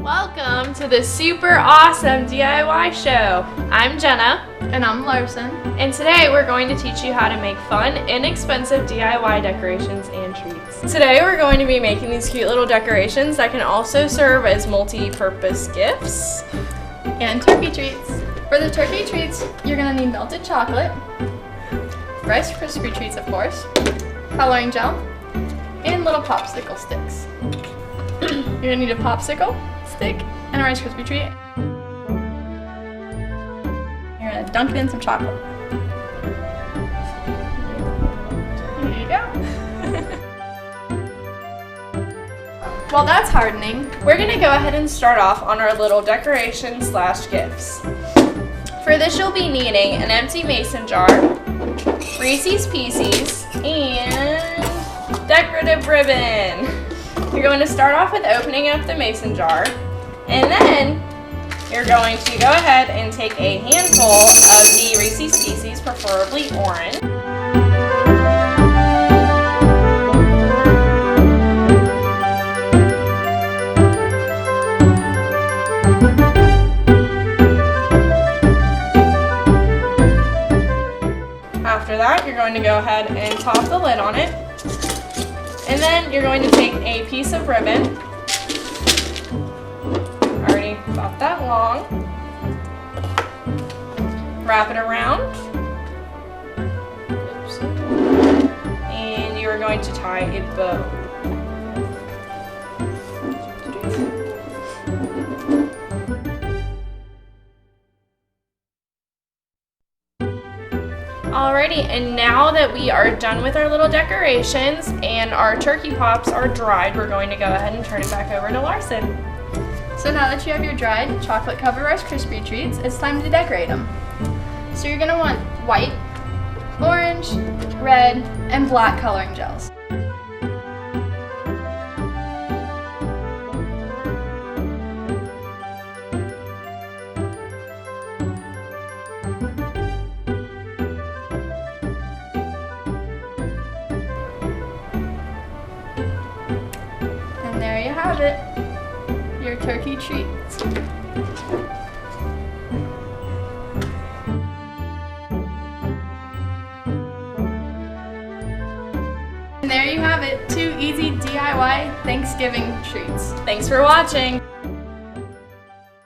Welcome to the super awesome DIY show. I'm Jenna. And I'm Larsen. And today we're going to teach you how to make fun, inexpensive DIY decorations and treats. Today we're going to be making these cute little decorations that can also serve as multi-purpose gifts. And turkey treats. For the turkey treats, you're gonna need melted chocolate, Rice Krispie treats of course, coloring gel, and little popsicle sticks. You're gonna need a popsicle stick and a Rice Krispie treat. You're gonna dunk it in some chocolate. There you go. While that's hardening, we're gonna go ahead and start off on our little decorations / gifts. For this, you'll be needing an empty mason jar, Reese's Pieces, and decorative ribbon. You're going to start off with opening up the mason jar, and then you're going to go ahead and take a handful of the Reese's Pieces, preferably orange. After that, you're going to go ahead and top the lid on it. And then you're going to take a piece of ribbon, already about that long, wrap it around, and you are going to tie a bow. Alrighty, and now that we are done with our little decorations and our turkey pops are dried, we're going to go ahead and turn it back over to Larsen. So now that you have your dried chocolate covered Rice Krispie treats, it's time to decorate them. So you're gonna want white, orange, red, and black coloring gels. And there you have it, your turkey treats. And there you have it, 2 easy DIY Thanksgiving treats. Thanks for watching.